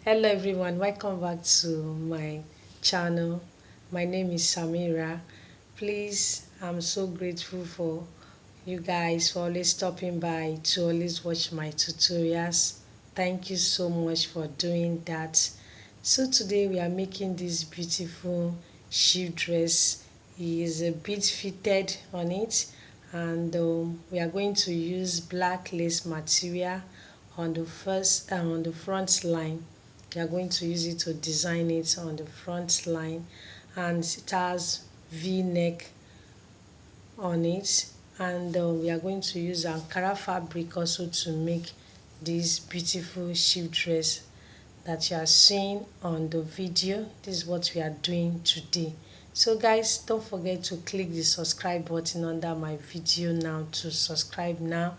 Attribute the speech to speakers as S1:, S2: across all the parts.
S1: Hello everyone, welcome back to my channel. My name is Samira. Please, I'm so grateful for you guys for always stopping by to always watch my tutorials. Thank you so much for doing that. So today we are making this beautiful sheep dress. It is a bit fitted on it, and we are going to use black lace material on the front line. We are going to use it to design it on the front line, and it has v-neck on it. And we are going to use Ankara fabric also to make this beautiful sheep dress that you are seeing on the video. This is what we are doing today. So guys, don't forget to click the subscribe button under my video now to subscribe now.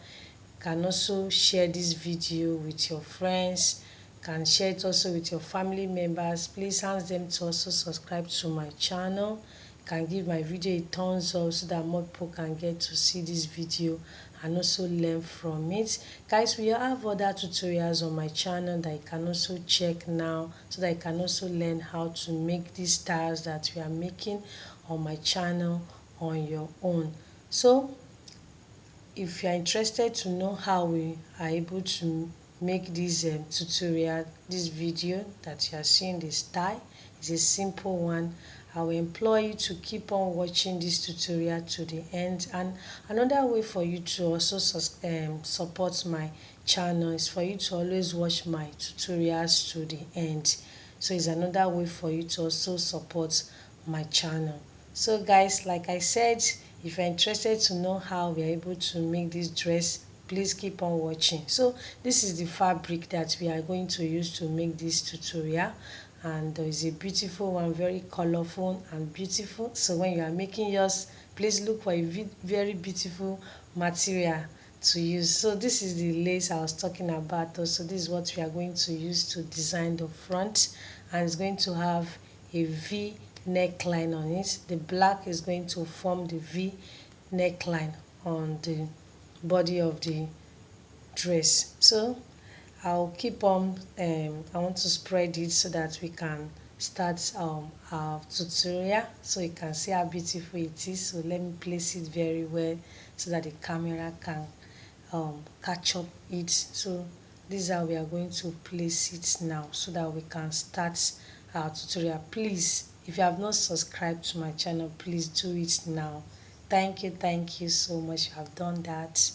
S1: You can also share this video with your friends, can share it also with your family members. Please ask them to also subscribe to my channel. You can give my video a thumbs up so that more people can get to see this video and also learn from it. Guys, we have other tutorials on my channel that you can also check now so that you can also learn how to make these styles that we are making on my channel on your own. So if you are interested to know how we are able to make this tutorial, this video that you are seeing, the style is a simple one. I will implore you to keep on watching this tutorial to the end. And another way for you to also support my channel is for you to always watch my tutorials to the end. So it's another way for you to also support my channel. So guys, like I said, if you're interested to know how we are able to make this dress, please keep on watching. So this is the fabric that we are going to use to make this tutorial, and it's a beautiful one, very colorful and beautiful. So when you are making yours, please look for a very beautiful material to use. So this is the lace I was talking about. So this is what we are going to use to design the front, and it's going to have a V neckline on it. The black is going to form the V neckline on the body of the dress. So I'll keep on I want to spread it so that we can start our tutorial, so you can see how beautiful it is. So let me place it very well so that the camera can catch up it. So this is how we are going to place it now so that we can start our tutorial. Please, if you have not subscribed to my channel, please do it now. Thank you so much. You have done that.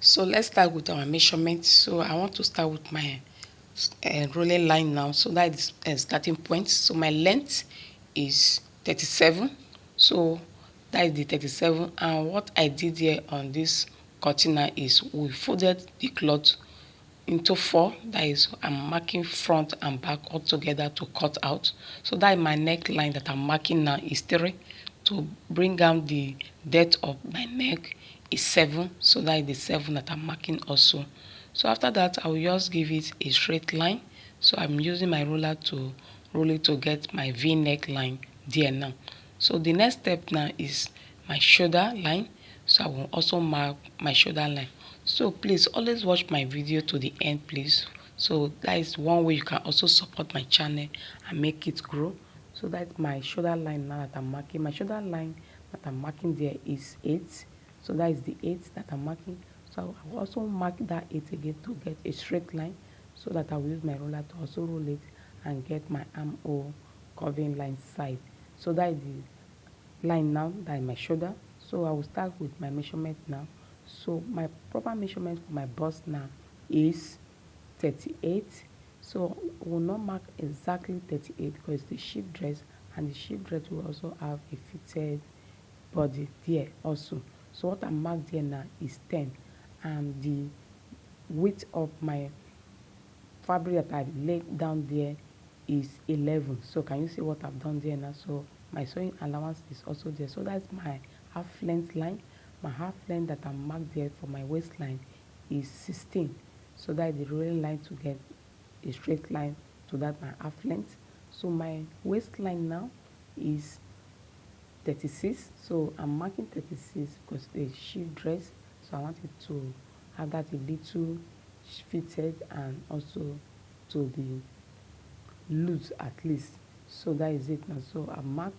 S2: So let's start with our measurement. So I want to start with my rolling line now. So that is starting point. So my length is 37. So that is the 37. And what I did here on this curtain is we folded the cloth into 4. That is, I'm marking front and back all together to cut out. So that my neckline that I'm marking now is 3. To bring down the depth of my neck is 7. So that is the 7 that I'm marking also. So after that, I will just give it a straight line. So I'm using my roller to roll it to get my V neck line there now. So the next step now is my shoulder line. So I will also mark my shoulder line. So please always watch my video to the end, please. So that is one way you can also support my channel and make it grow. So that's my shoulder line now that I'm marking. My shoulder line that I'm marking there is 8. So that is the 8 that I'm marking. So I will also mark that 8 again to get a straight line, so that I will use my roller to also roll it and get my armhole curving line side. So that is the line now, that is my shoulder. So I will start with my measurement now. So my proper measurement for my bust now is 38. So we will not mark exactly 38 because it's the sheep dress, and the sheep dress will also have a fitted body there also. So what I marked there now is 10, and the width of my fabric that I've laid down there is 11. So can you see what I've done there now? So my sewing allowance is also there. So that's my half length line. My half length that I'm marked there for my waistline is 16. So that is the rolling line to get a straight line to that my half length. So my waistline now is 36. So I'm marking 36 because it's a sheep dress. So I want it to have that a little fitted and also to be loose at least. So that is it now. So I mark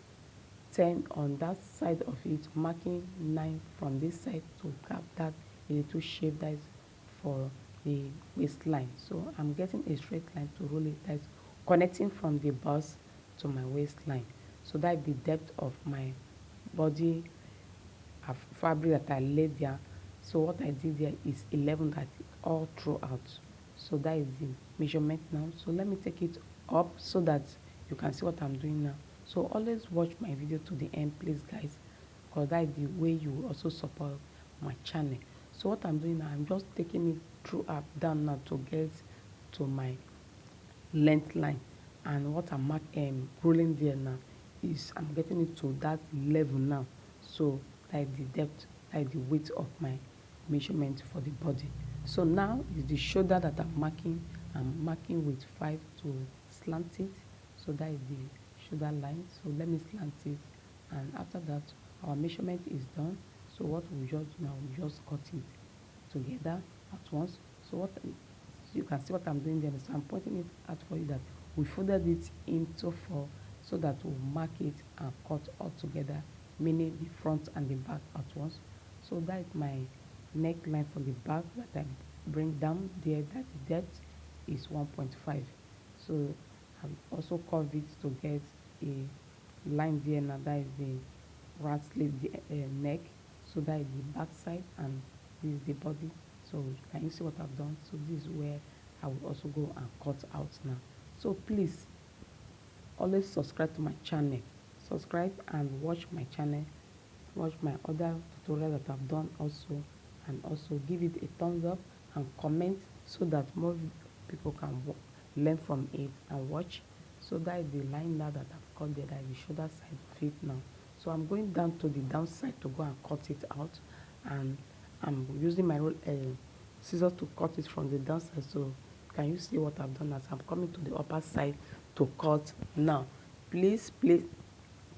S2: 10 on that side of it, marking 9 from this side to have that little shape that is for the waistline. So I'm getting a straight line to roll it, that is connecting from the bust to my waistline. So that is the depth of my body fabric that I laid there. So what I did there is 11, that all throughout. So that is the measurement now. So let me take it up so that you can see what I'm doing now. So always watch my video to the end, please guys, because that is the way you will also support my channel. So what I'm doing now, I'm just taking it through up down now to get to my length line. And what I'm rolling there now is I'm getting it to that level now. So that is the depth, that is the width of my measurement for the body. So now is the shoulder that I'm marking. I'm marking with 5 to slant it. So that is the shoulder line. So let me slant it, and after that our measurement is done. So what we just do now, we just cut it together at once. So what you can see what I'm doing there. So I'm pointing it out for you that we folded it into 4 so that we'll mark it and cut all together, meaning the front and the back at once. So that is my neckline for the back that I bring down there, that the depth is 1.5. So I also curve it to get a line there now, that is the rat sleeve, the neck. So that is the back side, and this is the body. So can you see what I've done? So this is where I will also go and cut out now. So please always subscribe to my channel, subscribe and watch my channel, watch my other tutorials that I've done also, and also give it a thumbs up and comment so that more people can learn from it and watch. So that is the line now that I've cut there, that is the shoulder side of it now. So I'm going down to the downside to go and cut it out, and I'm using my scissors to cut it from the downside. So can you see what I've done as I'm coming to the upper side to cut now? Please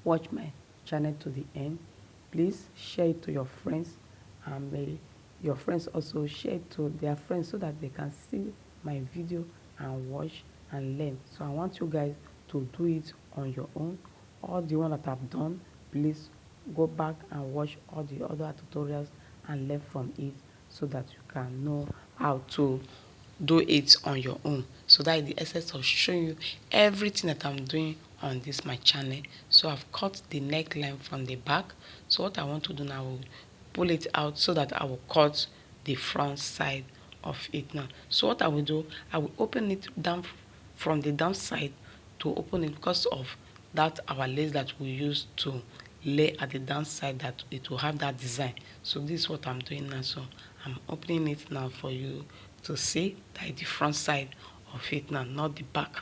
S2: watch my channel to the end. Please share it to your friends, and may your friends also share it to their friends so that they can see my video and watch and learn. So I want you guys to do it on your own. All the one that I've done, please go back and watch all the other tutorials and learn from it so that you can know how to do it on your own. So that is the essence of showing you everything that I'm doing on this my channel. So I've cut the neckline from the back. So what I want to do now, I will pull it out so that I will cut the front side of it now. So what I will do, I will open it down from the downside to open it, because of that our lace that we use to lay at the downside, that it will have that design. So this is what I'm doing now. So I'm opening it now for you to see that the front side of it now, not the back,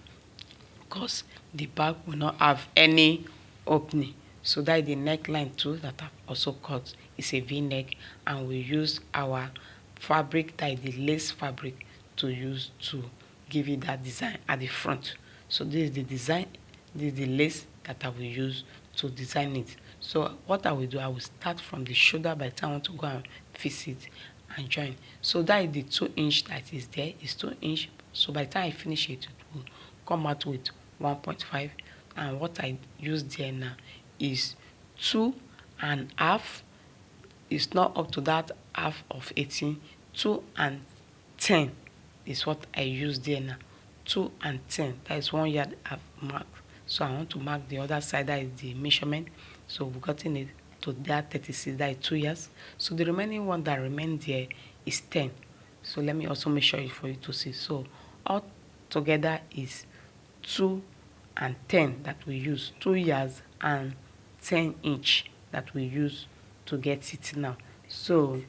S2: because the back will not have any opening. So that is the neckline too that I've also cut. It's a v-neck, and we use our fabric, that is the lace fabric, to use to give it that design at the front. So this is the design, this is the lace that I will use to design it. So what I will do, I will start from the shoulder by the time I want to go and fix it and join. So that is the 2-inch that is there, is 2-inch. So by the time I finish it, it will come out with 1.5. And what I use there now is 2.5. It's not up to that half of 18. 2 and 10 is what I use there now. 2 and 10, that is 1 yard I've marked. So I want to mark the other side, that is the measurement. So we've gotten it to that 36, that is 2 yards. So the remaining one that remains there is 10. So let me also measure it for you to see. So all together is 2 and 10 that we use, 2 yards and 10-inch that we use to get it now. So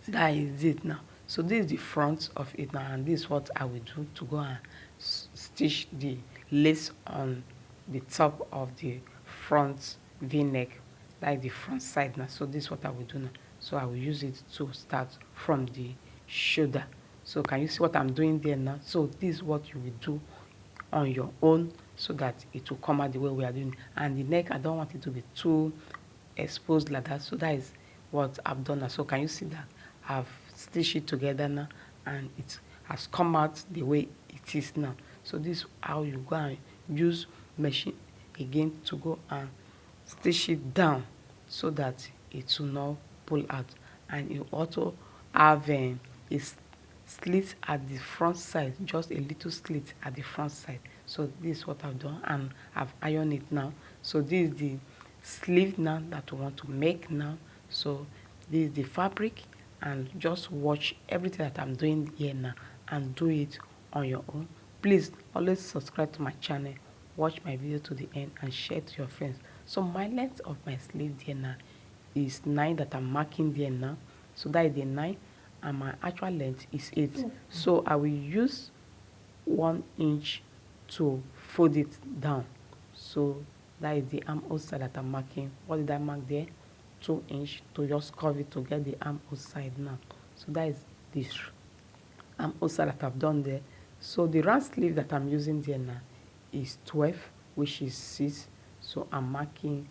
S2: that is it now. So this is the front of it now, and this is what I will do to go and stitch the lace on the top of the front v-neck, like the front side now. So this is what I will do now. So I will use it to start from the shoulder. So can you see what I'm doing there now? So this is what you will do on your own so that it will come out the way we are doing. And the neck, I don't want it to be too exposed like that. So that is what I've done now. So can you see that I've stitched it together now, and it has come out the way it is now. So this is how you go and use machine again to go and stitch it down so that it will not pull out. And you also have a slit at the front side, just a little slit at the front side. So this is what I've done, and I've ironed it now. So this is the sleeve now that we want to make now. So this is the fabric, and just watch everything that I'm doing here now and do it on your own. Please always subscribe to my channel, watch my video to the end, and share to your friends. So my length of my sleeve there now is 9 that I'm marking there now. So that is the 9, and my actual length is 8. So I will use 1 inch to fold it down. So that is the armhole side that I'm marking. What did I mark there? 2 inch to just curve it to get the armhole side now. So that is this armhole side that I've done there. So the round sleeve that I'm using there now is 12, which is 6. So I'm marking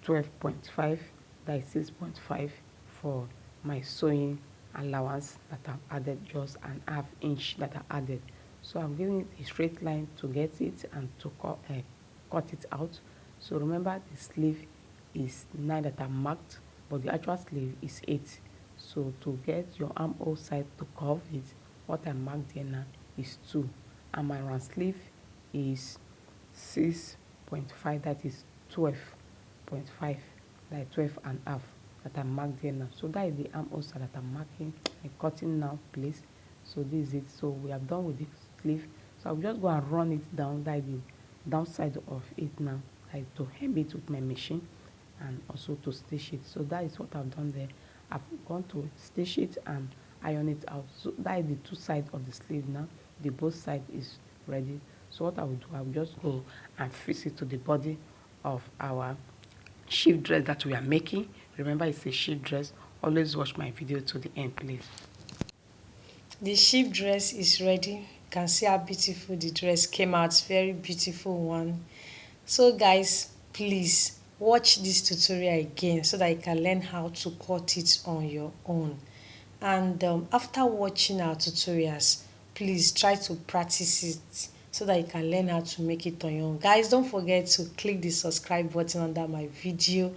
S2: 12.5, that is 6.5 for my sewing allowance that I've added, just an half inch that I added. So I'm giving it a straight line to get it and to cut it out. So remember, the sleeve is 9 that I marked, but the actual sleeve is 8. So to get your armhole side to curve it, what I marked there now is 2, and my round sleeve is 6.5, that is 12.5, like 12 and a half that I marked there now. So that is the armhole side that I'm marking and cutting now, please. So this is it. So we are done with the sleeve. So I'll just go and run it down, that is the downside of it now, like to hem it with my machine and also to stitch it. So that is what I've done there. I've gone to stitch it and iron it out. So that is the two sides of the sleeve now. The both side is ready. So what I will do, I will just go and fix it to the body of our shift dress that we are making. Remember, it's a shift dress. Always watch my video to the end, please.
S1: The sheep dress is ready. You can see how beautiful the dress came out. Very beautiful one. So guys, please watch this tutorial again so that you can learn how to cut it on your own. And after watching our tutorials, please try to practice it so that you can learn how to make it on your own. Guys, don't forget to click the subscribe button under my video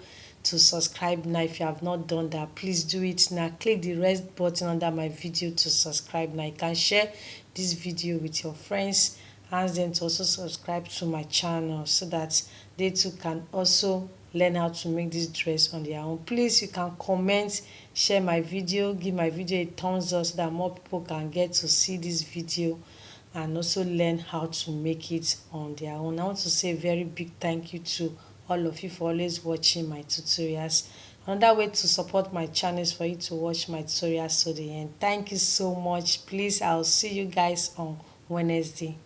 S1: to subscribe now. If you have not done that, please do it now. Click the red button under my video to subscribe now. You can share this video with your friends, ask them to also subscribe to my channel so that they too can also learn how to make this dress on their own. Please, you can comment, share my video, give my video a thumbs up so that more people can get to see this video and also learn how to make it on their own. I want to say a very big thank you to all of you for always watching my tutorials. Another way to support my channel is for you to watch my tutorials to the end. Thank you so much. Please, I'll see you guys on Wednesday.